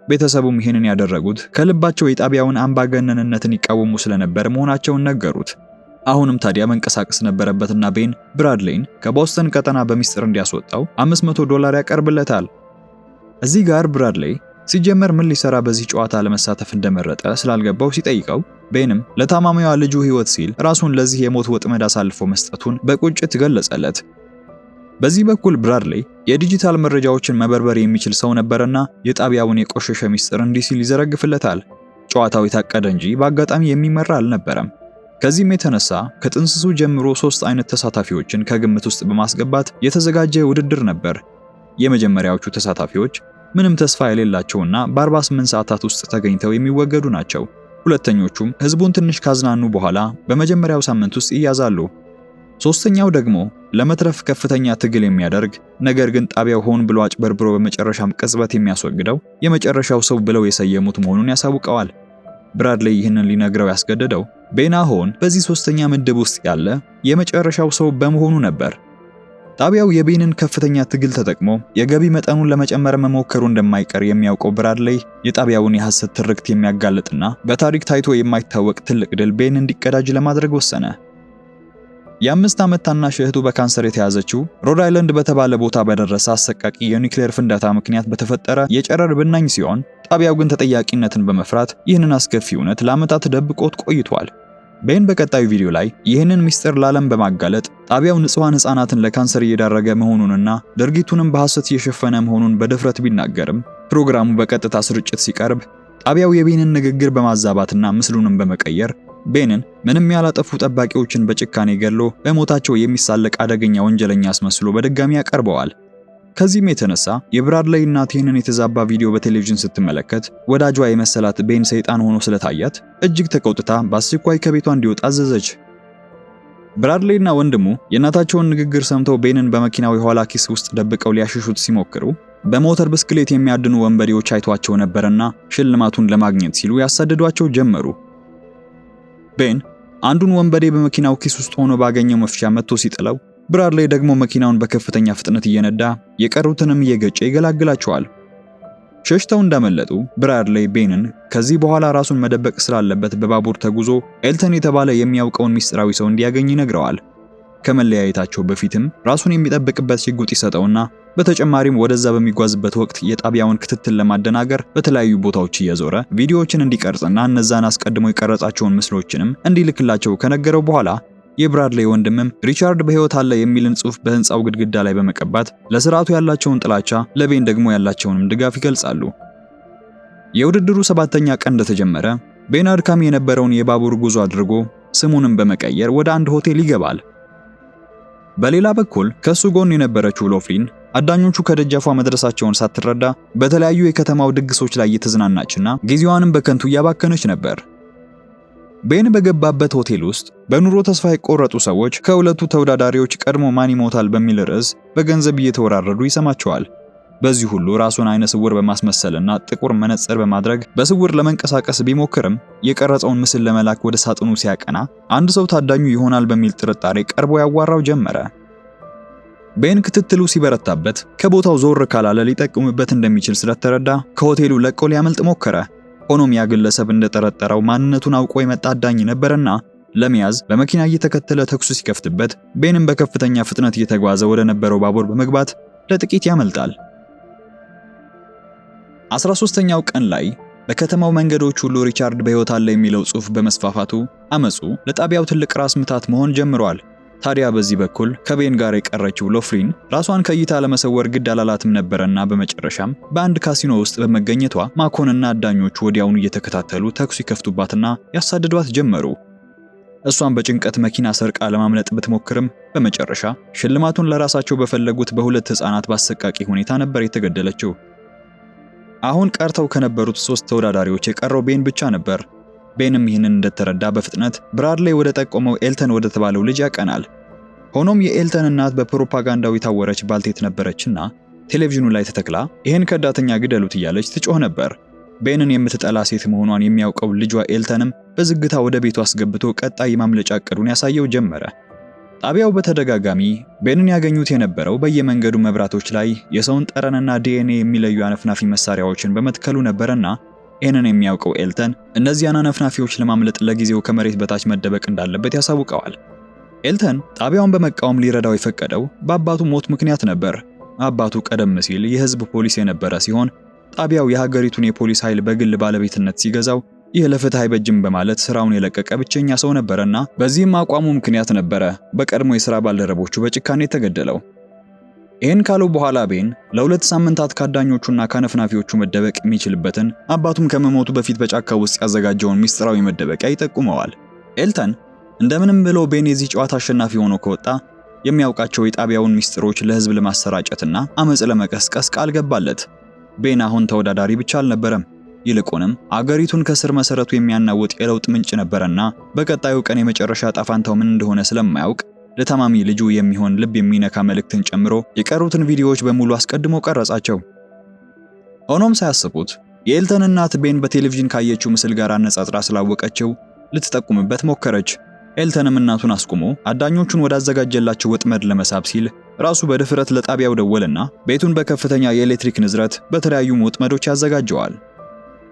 ቤተሰቡም ይህንን ያደረጉት ከልባቸው የጣቢያውን አምባገነንነትን ይቃወሙ ስለነበር መሆናቸውን ነገሩት። አሁንም ታዲያ መንቀሳቀስ ነበረበትና ቤን ብራድሌይን ከቦስተን ቀጠና በሚስጥር እንዲያስወጣው $500 ያቀርብለታል። እዚህ ጋር ብራድሌይ ሲጀመር ምን ሊሰራ በዚህ ጨዋታ ለመሳተፍ እንደመረጠ ስላልገባው ሲጠይቀው ቤንም ለታማሚዋ ልጁ ሕይወት ሲል ራሱን ለዚህ የሞት ወጥመድ አሳልፎ መስጠቱን በቁጭት ገለጸለት። በዚህ በኩል ብራድሌይ የዲጂታል መረጃዎችን መበርበር የሚችል ሰው ነበርና የጣቢያውን የቆሸሸ ሚስጥር እንዲህ ሲል ይዘረግፍለታል። ጨዋታው የታቀደ እንጂ በአጋጣሚ የሚመራ አልነበረም። ከዚህም የተነሳ ከጥንስሱ ጀምሮ 3 አይነት ተሳታፊዎችን ከግምት ውስጥ በማስገባት የተዘጋጀ ውድድር ነበር። የመጀመሪያዎቹ ተሳታፊዎች ምንም ተስፋ የሌላቸውና በ48 ሰዓታት ውስጥ ተገኝተው የሚወገዱ ናቸው። ሁለተኞቹም ህዝቡን ትንሽ ካዝናኑ በኋላ በመጀመሪያው ሳምንት ውስጥ ይያዛሉ። ሶስተኛው ደግሞ ለመትረፍ ከፍተኛ ትግል የሚያደርግ ነገር ግን ጣቢያው ሆን ብሎ አጭበርብሮ በመጨረሻም ቅጽበት የሚያስወግደው የመጨረሻው ሰው ብለው የሰየሙት መሆኑን ያሳውቀዋል። ብራድሌይ ይህንን ሊነግረው ያስገደደው ቤን አሁን በዚህ ሶስተኛ ምድብ ውስጥ ያለ የመጨረሻው ሰው በመሆኑ ነበር። ጣቢያው የቤንን ከፍተኛ ትግል ተጠቅሞ የገቢ መጠኑን ለመጨመር መሞከሩ እንደማይቀር የሚያውቀው ብራድሌይ የጣቢያውን የሐሰት ትርክት የሚያጋልጥና በታሪክ ታይቶ የማይታወቅ ትልቅ ድል ቤን እንዲቀዳጅ ለማድረግ ወሰነ። የ5 ዓመት ታናሽ እህቱ በካንሰር የተያዘችው ሮድ አይላንድ በተባለ ቦታ በደረሰ አሰቃቂ የኒውክሌር ፍንዳታ ምክንያት በተፈጠረ የጨረር ብናኝ ሲሆን ጣቢያው ግን ተጠያቂነትን በመፍራት ይህንን አስከፊ እውነት ለዓመታት ደብቆት ቆይቷል። ቤን በቀጣዩ ቪዲዮ ላይ ይህንን ምስጢር ለዓለም በማጋለጥ ጣቢያው ንጹሃን ሕፃናትን ለካንሰር እየዳረገ መሆኑንና ድርጊቱንም በሐሰት እየሸፈነ መሆኑን በድፍረት ቢናገርም ፕሮግራሙ በቀጥታ ስርጭት ሲቀርብ ጣቢያው የቤንን ንግግር በማዛባትና ምስሉንም በመቀየር ቤንን ምንም ያላጠፉ ጠባቂዎችን በጭካኔ ገሎ በሞታቸው የሚሳለቅ አደገኛ ወንጀለኛ አስመስሎ በድጋሚ ያቀርበዋል። ከዚህም የተነሳ የብራድሌይ እናት ይህንን የተዛባ ቪዲዮ በቴሌቪዥን ስትመለከት ወዳጇ የመሰላት ቤን ሰይጣን ሆኖ ስለታያት እጅግ ተቆጥታ በአስቸኳይ ከቤቷ እንዲወጣ አዘዘች። ብራድሌይና ወንድሙ የእናታቸውን ንግግር ሰምተው ቤንን በመኪናው የኋላ ኪስ ውስጥ ደብቀው ሊያሽሹት ሲሞክሩ በሞተር ብስክሌት የሚያድኑ ወንበዴዎች አይቷቸው ነበርና ሽልማቱን ለማግኘት ሲሉ ያሳድዷቸው ጀመሩ። ቤን አንዱን ወንበዴ በመኪናው ኪስ ውስጥ ሆኖ ባገኘው መፍቻ መጥቶ ሲጥለው ብራድሌይ ደግሞ መኪናውን በከፍተኛ ፍጥነት እየነዳ የቀሩትንም እየገጨ ይገላግላቸዋል። ሸሽተው እንዳመለጡ ብራድሌይ ቤንን ከዚህ በኋላ ራሱን መደበቅ ስላለበት በባቡር ተጉዞ ኤልተን የተባለ የሚያውቀውን ሚስጥራዊ ሰው እንዲያገኝ ይነግረዋል። ከመለያየታቸው በፊትም ራሱን የሚጠብቅበት ሽጉጥ ይሰጠውና በተጨማሪም ወደዛ በሚጓዝበት ወቅት የጣቢያውን ክትትል ለማደናገር በተለያዩ ቦታዎች እየዞረ ቪዲዮዎችን እንዲቀርጽና እነዛን አስቀድሞ የቀረጻቸውን ምስሎችንም እንዲልክላቸው ከነገረው በኋላ የብራድሌይ ወንድምም ሪቻርድ በሕይወት አለ የሚልን ጽሑፍ በህንፃው ግድግዳ ላይ በመቀባት ለስርዓቱ ያላቸውን ጥላቻ ለቤን ደግሞ ያላቸውንም ድጋፍ ይገልጻሉ። የውድድሩ 7ኛ ቀን እንደተጀመረ ቤን አድካሚ የነበረውን የባቡር ጉዞ አድርጎ ስሙንም በመቀየር ወደ አንድ ሆቴል ይገባል። በሌላ በኩል ከሱ ጎን የነበረችው ሎፍሊን አዳኞቹ ከደጃፏ መድረሳቸውን ሳትረዳ በተለያዩ የከተማው ድግሶች ላይ እየተዝናናችና ጊዜዋንም በከንቱ እያባከነች ነበር። ቤን በገባበት ሆቴል ውስጥ በኑሮ ተስፋ የቆረጡ ሰዎች ከሁለቱ ተወዳዳሪዎች ቀድሞ ማን ይሞታል በሚል ርዕስ በገንዘብ እየተወራረዱ ይሰማቸዋል። በዚህ ሁሉ ራሱን አይነ ስውር በማስመሰልና ጥቁር መነጽር በማድረግ በስውር ለመንቀሳቀስ ቢሞክርም የቀረጸውን ምስል ለመላክ ወደ ሳጥኑ ሲያቀና አንድ ሰው ታዳኙ ይሆናል በሚል ጥርጣሬ ቀርቦ ያዋራው ጀመረ። ቤን ክትትሉ ሲበረታበት ከቦታው ዞር ካላለ ሊጠቅምበት እንደሚችል ስለተረዳ ከሆቴሉ ለቆ ሊያመልጥ ሞከረ። ሆኖም ያ ግለሰብ እንደጠረጠረው ማንነቱን አውቆ የመጣ አዳኝ ነበርና ለመያዝ በመኪና እየተከተለ ተኩስ ሲከፍትበት ቤንም በከፍተኛ ፍጥነት እየተጓዘ ወደ ነበረው ባቡር በመግባት ለጥቂት ያመልጣል። 13ኛው ቀን ላይ በከተማው መንገዶች ሁሉ ሪቻርድ በሕይወት አለ የሚለው ጽሑፍ በመስፋፋቱ አመጹ ለጣቢያው ትልቅ ራስ ምታት መሆን ጀምሯል። ታዲያ በዚህ በኩል ከቤን ጋር የቀረችው ሎፍሊን ራሷን ከእይታ ለመሰወር ግድ አላላትም ነበርና በመጨረሻም በአንድ ካሲኖ ውስጥ በመገኘቷ ማኮንና አዳኞቹ ወዲያውኑ እየተከታተሉ ተኩስ ይከፍቱባትና ያሳድዷት ጀመሩ። እሷን በጭንቀት መኪና ሰርቃ ለማምለጥ ብትሞክርም በመጨረሻ ሽልማቱን ለራሳቸው በፈለጉት በሁለት ሕፃናት በአሰቃቂ ሁኔታ ነበር የተገደለችው። አሁን ቀርተው ከነበሩት 3 ተወዳዳሪዎች የቀረው ቤን ብቻ ነበር። ቤንም ይህንን እንደተረዳ በፍጥነት ብራድሌይ ወደ ጠቆመው ኤልተን ወደ ተባለው ልጅ ያቀናል። ሆኖም የኤልተን እናት በፕሮፓጋንዳው የታወረች ባልቴት ነበረችና ቴሌቪዥኑ ላይ ተተክላ ይህን ከዳተኛ ግደሉት እያለች ትጮህ ነበር። ቤንን የምትጠላ ሴት መሆኗን የሚያውቀው ልጇ ኤልተንም በዝግታ ወደ ቤቱ አስገብቶ ቀጣይ ማምለጫ ዕቅዱን ያሳየው ጀመረ። ጣቢያው በተደጋጋሚ ቤንን ያገኙት የነበረው በየመንገዱ መብራቶች ላይ የሰውን ጠረንና ዲኤንኤ የሚለዩ አነፍናፊ መሳሪያዎችን በመትከሉ ነበርና ይህንን የሚያውቀው ኤልተን እነዚያን አነፍናፊዎች ለማምለጥ ለጊዜው ከመሬት በታች መደበቅ እንዳለበት ያሳውቀዋል። ኤልተን ጣቢያውን በመቃወም ሊረዳው የፈቀደው በአባቱ ሞት ምክንያት ነበር። አባቱ ቀደም ሲል የህዝብ ፖሊስ የነበረ ሲሆን ጣቢያው የሀገሪቱን የፖሊስ ኃይል በግል ባለቤትነት ሲገዛው ይህ ለፍትህ አይበጅም በማለት ስራውን የለቀቀ ብቸኛ ሰው ነበርና በዚህም አቋሙ ምክንያት ነበረ በቀድሞ የሥራ ባልደረቦቹ በጭካኔ ተገደለው። ይህን ካለው በኋላ ቤን ለ2 ሳምንታት ካዳኞቹና ካነፍናፊዎቹ መደበቅ የሚችልበትን አባቱም ከመሞቱ በፊት በጫካ ውስጥ ያዘጋጀውን ሚስጥራዊ መደበቂያ ይጠቁመዋል። ኤልተን እንደምንም ብሎ ቤን የዚህ ጨዋታ አሸናፊ ሆኖ ከወጣ የሚያውቃቸው የጣቢያውን ሚስጥሮች ለህዝብ ለማሰራጨትና አመጽ ለመቀስቀስ ቃል ገባለት። ቤን አሁን ተወዳዳሪ ብቻ አልነበረም፣ ይልቁንም አገሪቱን ከስር መሰረቱ የሚያናውጥ የለውጥ ምንጭ ነበርና በቀጣዩ ቀን የመጨረሻ ጣፋንታው ምን እንደሆነ ስለማያውቅ ለታማሚ ልጁ የሚሆን ልብ የሚነካ መልእክትን ጨምሮ የቀሩትን ቪዲዮዎች በሙሉ አስቀድሞ ቀረጻቸው። ሆኖም ሳያስቡት የኤልተን እናት ቤን በቴሌቪዥን ካየችው ምስል ጋር አነጻጽራ ስላወቀችው ልትጠቁምበት ሞከረች። ኤልተንም እናቱን አስቆሞ አዳኞቹን ወዳዘጋጀላቸው ወጥመድ ለመሳብ ሲል ራሱ በድፍረት ለጣቢያው ደወለና ቤቱን በከፍተኛ የኤሌክትሪክ ንዝረት በተለያዩ ወጥመዶች ያዘጋጀዋል።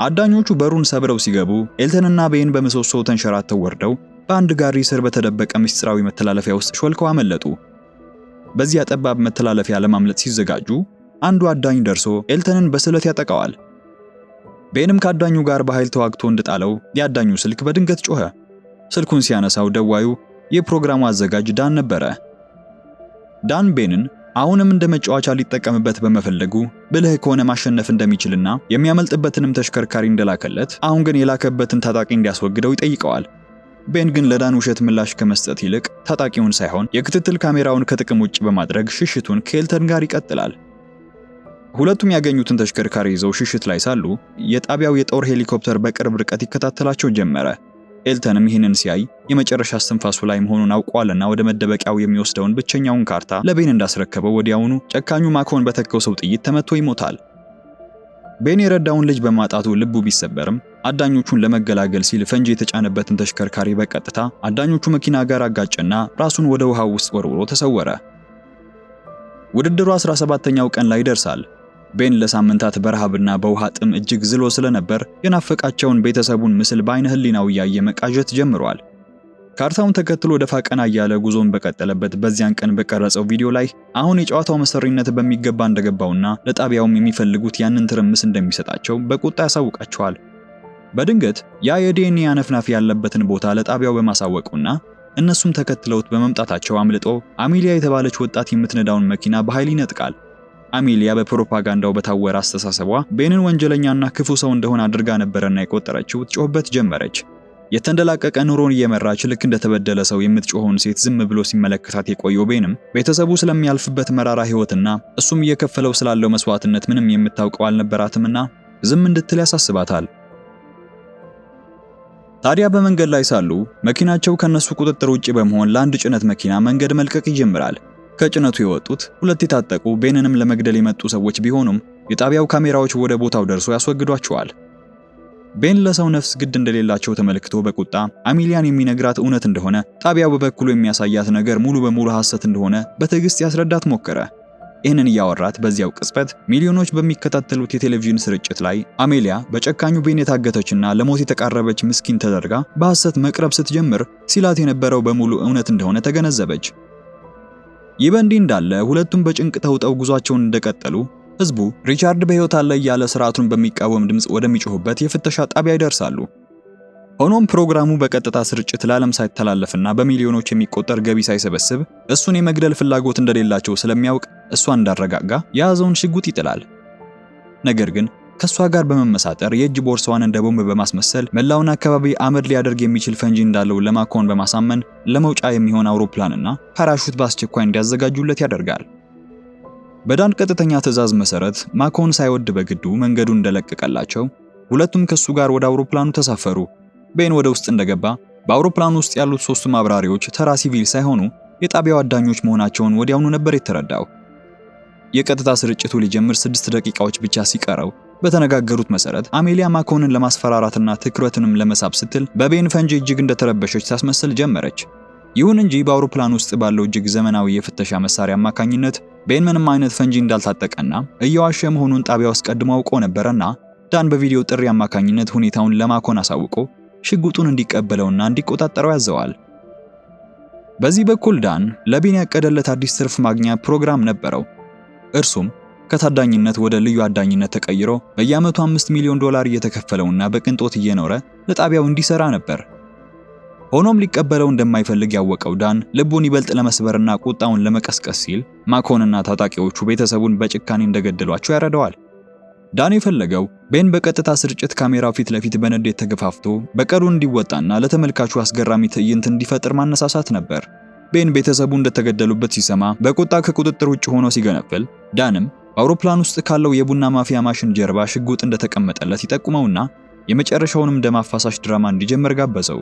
አዳኞቹ በሩን ሰብረው ሲገቡ ኤልተንና ቤን በምሰሶው ተንሸራተው ወርደው በአንድ ጋሪ ስር በተደበቀ ምስጢራዊ መተላለፊያ ውስጥ ሾልከው አመለጡ። በዚያ ጠባብ መተላለፊያ ለማምለጥ ሲዘጋጁ አንዱ አዳኝ ደርሶ ኤልተንን በስለት ያጠቃዋል። ቤንም ከአዳኙ ጋር በኃይል ተዋግቶ እንደጣለው የአዳኙ ስልክ በድንገት ጮኸ። ስልኩን ሲያነሳው ደዋዩ የፕሮግራሙ አዘጋጅ ዳን ነበረ። ዳን ቤንን አሁንም እንደ መጫወቻ ሊጠቀምበት በመፈለጉ ብልህ ከሆነ ማሸነፍ እንደሚችልና የሚያመልጥበትንም ተሽከርካሪ እንደላከለት አሁን ግን የላከበትን ታጣቂ እንዲያስወግደው ይጠይቀዋል። ቤን ግን ለዳን ውሸት ምላሽ ከመስጠት ይልቅ ታጣቂውን ሳይሆን የክትትል ካሜራውን ከጥቅም ውጭ በማድረግ ሽሽቱን ከኤልተን ጋር ይቀጥላል። ሁለቱም ያገኙትን ተሽከርካሪ ይዘው ሽሽት ላይ ሳሉ የጣቢያው የጦር ሄሊኮፕተር በቅርብ ርቀት ይከታተላቸው ጀመረ። ኤልተንም ይህንን ሲያይ የመጨረሻ እስትንፋሱ ላይ መሆኑን አውቋልና ወደ መደበቂያው የሚወስደውን ብቸኛውን ካርታ ለቤን እንዳስረከበው ወዲያውኑ ጨካኙ ማኮን በተከሰው ጥይት ተመቶ ይሞታል። ቤን የረዳውን ልጅ በማጣቱ ልቡ ቢሰበርም አዳኞቹን ለመገላገል ሲል ፈንጂ የተጫነበትን ተሽከርካሪ በቀጥታ አዳኞቹ መኪና ጋር አጋጨና ራሱን ወደ ውሃው ውስጥ ወርውሮ ተሰወረ። ውድድሩ 17ኛው ቀን ላይ ይደርሳል። ቤን ለሳምንታት በረሃብና በውሃ ጥም እጅግ ዝሎ ስለነበር የናፈቃቸውን ቤተሰቡን ምስል በአይነ ህሊናው እያየ መቃዠት ጀምሯል። ካርታውን ተከትሎ ደፋ ቀና እያለ ጉዞን በቀጠለበት በዚያን ቀን በቀረጸው ቪዲዮ ላይ አሁን የጨዋታው መሰሪነት በሚገባ እንደገባውና ለጣቢያውም የሚፈልጉት ያንን ትርምስ እንደሚሰጣቸው በቁጣ ያሳውቃቸዋል። በድንገት ያ የዲኤንኤ አነፍናፊ ያለበትን ቦታ ለጣቢያው በማሳወቁና እነሱም ተከትለውት በመምጣታቸው አምልጦ አሜሊያ የተባለች ወጣት የምትነዳውን መኪና በኃይል ይነጥቃል። አሜሊያ በፕሮፓጋንዳው በታወረ አስተሳሰቧ ቤንን ወንጀለኛና ክፉ ሰው እንደሆነ አድርጋ ነበርና የቆጠረችው ትጮህበት ጀመረች። የተንደላቀቀ ኑሮን እየመራች ልክ እንደተበደለ ሰው የምትጮኸውን ሴት ዝም ብሎ ሲመለከታት የቆየው ቤንም ቤተሰቡ ስለሚያልፍበት መራራ ህይወትና እሱም እየከፈለው ስላለው መስዋዕትነት ምንም የምታውቀው አልነበራትምና ዝም እንድትል ያሳስባታል። ታዲያ በመንገድ ላይ ሳሉ መኪናቸው ከነሱ ቁጥጥር ውጪ በመሆን ለአንድ ጭነት መኪና መንገድ መልቀቅ ይጀምራል። ከጭነቱ የወጡት ሁለት የታጠቁ ቤንንም ለመግደል የመጡ ሰዎች ቢሆኑም የጣቢያው ካሜራዎች ወደ ቦታው ደርሶ ያስወግዷቸዋል። ቤን ለሰው ነፍስ ግድ እንደሌላቸው ተመልክቶ በቁጣ አሜሊያን የሚነግራት እውነት እንደሆነ ጣቢያው በበኩሉ የሚያሳያት ነገር ሙሉ በሙሉ ሐሰት እንደሆነ በትዕግስት ያስረዳት ሞከረ። ይህንን እያወራት በዚያው ቅጽበት ሚሊዮኖች በሚከታተሉት የቴሌቪዥን ስርጭት ላይ አሜሊያ በጨካኙ ቤን የታገተችና ለሞት የተቃረበች ምስኪን ተደርጋ በሐሰት መቅረብ ስትጀምር ሲላት የነበረው በሙሉ እውነት እንደሆነ ተገነዘበች። ይህ በእንዲህ እንዳለ ሁለቱም በጭንቅ ተውጠው ጉዟቸውን እንደቀጠሉ ህዝቡ ሪቻርድ በህይወት አለ እያለ ስርዓቱን በሚቃወም ድምጽ ወደሚጮህበት የፍተሻ ጣቢያ ይደርሳሉ። ሆኖም ፕሮግራሙ በቀጥታ ስርጭት ለዓለም ሳይተላለፍና በሚሊዮኖች የሚቆጠር ገቢ ሳይሰበስብ እሱን የመግደል ፍላጎት እንደሌላቸው ስለሚያውቅ እሷ እንዳረጋጋ የያዘውን ሽጉጥ ይጥላል። ነገር ግን ከሷ ጋር በመመሳጠር የእጅ ቦርሳዋን እንደ ቦምብ በማስመሰል መላውን አካባቢ አመድ ሊያደርግ የሚችል ፈንጂ እንዳለው ለማኮን በማሳመን ለመውጫ የሚሆን አውሮፕላንና ፓራሹት በአስቸኳይ እንዲያዘጋጁለት ያደርጋል። በዳን ቀጥተኛ ትዕዛዝ መሰረት ማኮን ሳይወድ በግዱ መንገዱን እንደለቀቀላቸው ሁለቱም ከሱ ጋር ወደ አውሮፕላኑ ተሳፈሩ። ቤን ወደ ውስጥ እንደገባ በአውሮፕላኑ ውስጥ ያሉት ሶስቱም አብራሪዎች ተራ ሲቪል ሳይሆኑ የጣቢያው አዳኞች መሆናቸውን ወዲያውኑ ነበር የተረዳው። የቀጥታ ስርጭቱ ሊጀምር 6 ደቂቃዎች ብቻ ሲቀረው በተነጋገሩት መሰረት አሜሊያ ማኮንን ለማስፈራራትና ትኩረትንም ለመሳብ ስትል በቤን ፈንጂ እጅግ እንደተረበሸች ታስመስል ጀመረች። ይሁን እንጂ በአውሮፕላን ውስጥ ባለው እጅግ ዘመናዊ የፍተሻ መሳሪያ አማካኝነት ቤን ምንም አይነት ፈንጂ እንዳልታጠቀና እየዋሸ መሆኑን ጣቢያው አስቀድሞ አውቆ ነበርና ዳን በቪዲዮ ጥሪ አማካኝነት ሁኔታውን ለማኮን አሳውቆ ሽጉጡን እንዲቀበለውና እንዲቆጣጠረው ያዘዋል። በዚህ በኩል ዳን ለቤን ያቀደለት አዲስ ትርፍ ማግኛ ፕሮግራም ነበረው። እርሱም ከታዳኝነት ወደ ልዩ አዳኝነት ተቀይሮ በየዓመቱ $5 ሚሊዮን እየተከፈለውና በቅንጦት እየኖረ ለጣቢያው እንዲሰራ ነበር። ሆኖም ሊቀበለው እንደማይፈልግ ያወቀው ዳን ልቡን ይበልጥ ለመስበርና ቁጣውን ለመቀስቀስ ሲል ማኮንና ታጣቂዎቹ ቤተሰቡን በጭካኔ እንደገደሏቸው ያረዳዋል። ዳን የፈለገው ቤን በቀጥታ ስርጭት ካሜራው ፊት ለፊት በንዴት ተገፋፍቶ በቀሉ እንዲወጣና ለተመልካቹ አስገራሚ ትዕይንት እንዲፈጥር ማነሳሳት ነበር። ቤን ቤተሰቡ እንደተገደሉበት ሲሰማ በቁጣ ከቁጥጥር ውጭ ሆኖ ሲገነፍል፣ ዳንም በአውሮፕላን ውስጥ ካለው የቡና ማፊያ ማሽን ጀርባ ሽጉጥ እንደተቀመጠለት ይጠቁመውና የመጨረሻውንም ደም አፋሳሽ ድራማ እንዲጀምር ጋበዘው።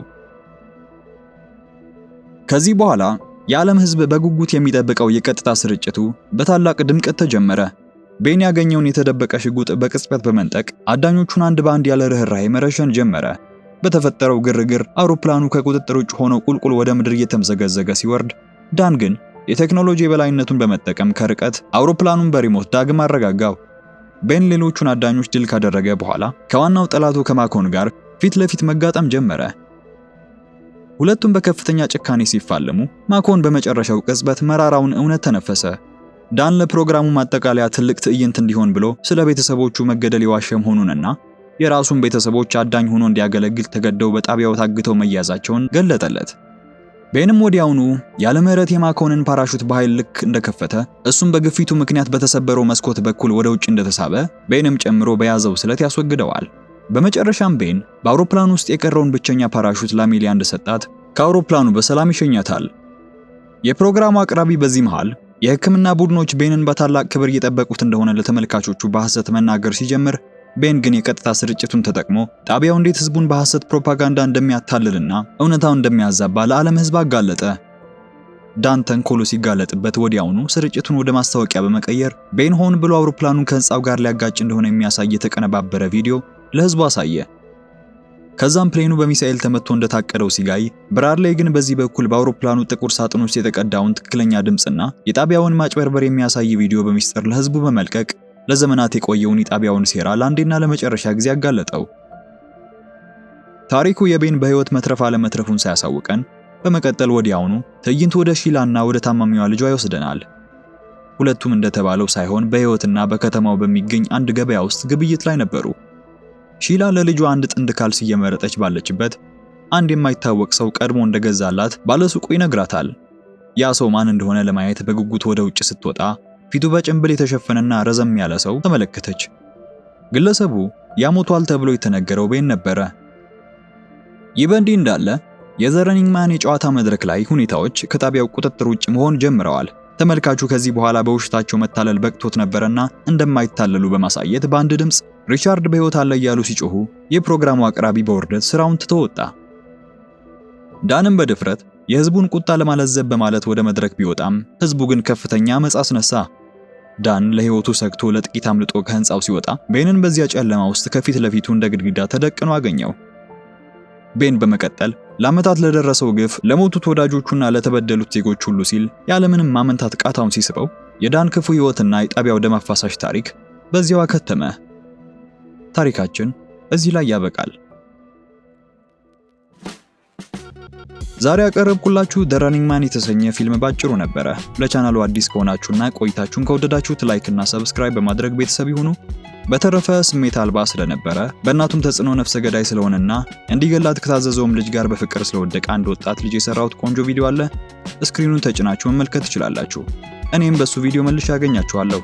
ከዚህ በኋላ የዓለም ሕዝብ በጉጉት የሚጠብቀው የቀጥታ ስርጭቱ በታላቅ ድምቀት ተጀመረ። ቤን ያገኘውን የተደበቀ ሽጉጥ በቅጽበት በመንጠቅ አዳኞቹን አንድ በአንድ ያለ ርህራሄ መረሸን ጀመረ። በተፈጠረው ግርግር አውሮፕላኑ ከቁጥጥር ውጭ ሆኖ ቁልቁል ወደ ምድር እየተምዘገዘገ ሲወርድ፣ ዳን ግን የቴክኖሎጂ የበላይነቱን በመጠቀም ከርቀት አውሮፕላኑን በሪሞት ዳግም አረጋጋው። ቤን ሌሎቹን አዳኞች ድል ካደረገ በኋላ ከዋናው ጠላቱ ከማኮን ጋር ፊት ለፊት መጋጠም ጀመረ። ሁለቱም በከፍተኛ ጭካኔ ሲፋለሙ ማኮን በመጨረሻው ቅጽበት መራራውን እውነት ተነፈሰ። ዳን ለፕሮግራሙ ማጠቃለያ ትልቅ ትዕይንት እንዲሆን ብሎ ስለ ቤተሰቦቹ መገደል የዋሸ መሆኑንና የራሱን ቤተሰቦች አዳኝ ሆኖ እንዲያገለግል ተገደው በጣቢያው ታግተው መያዛቸውን ገለጠለት። ቤንም ወዲያውኑ ያለ ምህረት የማኮንን ፓራሹት በኃይል ልክ እንደከፈተ እሱም በግፊቱ ምክንያት በተሰበረው መስኮት በኩል ወደ ውጭ እንደተሳበ ቤንም ጨምሮ በያዘው ስለት ያስወግደዋል። በመጨረሻም ቤን በአውሮፕላኑ ውስጥ የቀረውን ብቸኛ ፓራሹት ለአሜሊያ እንደሰጣት ከአውሮፕላኑ በሰላም ይሸኛታል። የፕሮግራሙ አቅራቢ በዚህ መሃል የሕክምና ቡድኖች ቤንን በታላቅ ክብር እየጠበቁት እንደሆነ ለተመልካቾቹ በሐሰት መናገር ሲጀምር ቤን ግን የቀጥታ ስርጭቱን ተጠቅሞ ጣቢያው እንዴት ህዝቡን በሐሰት ፕሮፓጋንዳ እንደሚያታልልና እውነታውን እንደሚያዛባ ለዓለም ህዝብ አጋለጠ። ዳን ተንኮሉ ሲጋለጥበት ወዲያውኑ ስርጭቱን ወደ ማስታወቂያ በመቀየር ቤን ሆን ብሎ አውሮፕላኑን ከህንጻው ጋር ሊያጋጭ እንደሆነ የሚያሳይ የተቀነባበረ ቪዲዮ ለህዝቡ አሳየ። ከዛም ፕሌኑ በሚሳኤል ተመቶ እንደታቀደው ሲጋይ፣ ብራድሌይ ግን በዚህ በኩል በአውሮፕላኑ ጥቁር ሳጥን ውስጥ የተቀዳውን ትክክለኛ ድምጽና የጣቢያውን ማጭበርበር የሚያሳይ ቪዲዮ በሚስጥር ለህዝቡ በመልቀቅ ለዘመናት የቆየውን የጣቢያውን ሴራ ለአንዴና ለመጨረሻ ጊዜ አጋለጠው። ታሪኩ የቤን በህይወት መትረፍ አለመትረፉን ሳያሳውቀን በመቀጠል ወዲያውኑ ትዕይንቱ ወደ ሺላና ወደ ታማሚዋ ልጇ ይወስደናል። ሁለቱም እንደተባለው ሳይሆን በህይወትና በከተማው በሚገኝ አንድ ገበያ ውስጥ ግብይት ላይ ነበሩ። ሺላ ለልጇ አንድ ጥንድ ካልሲ እየመረጠች ባለችበት አንድ የማይታወቅ ሰው ቀድሞ እንደገዛላት ባለሱቁ ይነግራታል። ያ ሰው ማን እንደሆነ ለማየት በጉጉት ወደ ውጭ ስትወጣ ፊቱ በጭንብል የተሸፈነና ረዘም ያለ ሰው ተመለከተች። ግለሰቡ ያሞቷል ተብሎ የተነገረው ቤን ነበረ። ይህ በእንዲህ እንዳለ የዘ ረኒንግ ማን የጨዋታ መድረክ ላይ ሁኔታዎች ከጣቢያው ቁጥጥር ውጭ መሆን ጀምረዋል። ተመልካቹ ከዚህ በኋላ በውሽታቸው መታለል በቅቶት ነበርና እንደማይታለሉ በማሳየት በአንድ ድምጽ ሪቻርድ በህይወት አለ እያሉ ሲጮሁ የፕሮግራሙ አቅራቢ በውርደት ስራውን ትቶ ወጣ። ዳንም በድፍረት የህዝቡን ቁጣ ለማለዘብ በማለት ወደ መድረክ ቢወጣም ህዝቡ ግን ከፍተኛ አመጽ አስነሳ። ዳን ለህይወቱ ሰግቶ ለጥቂት አምልጦ ከህንጻው ሲወጣ ቤንን በዚያ ጨለማ ውስጥ ከፊት ለፊቱ እንደ ግድግዳ ተደቅኖ አገኘው። ቤን በመቀጠል ለዓመታት ለደረሰው ግፍ፣ ለሞቱት ወዳጆቹና ለተበደሉት ዜጎች ሁሉ ሲል ያለምንም ማመንታት ቃታውን ሲስበው የዳን ክፉ ህይወትና የጣቢያው ደም አፋሳሽ ታሪክ በዚያው አከተመ። ታሪካችን እዚህ ላይ ያበቃል። ዛሬ ያቀረብኩላችሁ ዘ ረኒንግ ማን የተሰኘ ፊልም ባጭሩ ነበረ። ለቻናሉ አዲስ ከሆናችሁና ቆይታችሁን ከወደዳችሁት ላይክ እና ሰብስክራይብ በማድረግ ቤተሰብ ይሁኑ። በተረፈ ስሜት አልባ ስለነበረ በእናቱም ተጽዕኖ ነፍሰ ገዳይ ስለሆነና እንዲገላት ከታዘዘውም ልጅ ጋር በፍቅር ስለወደቀ አንድ ወጣት ልጅ የሰራሁት ቆንጆ ቪዲዮ አለ። ስክሪኑን ተጭናችሁ መመልከት ትችላላችሁ። እኔም በሱ ቪዲዮ መልሼ ያገኛችኋለሁ።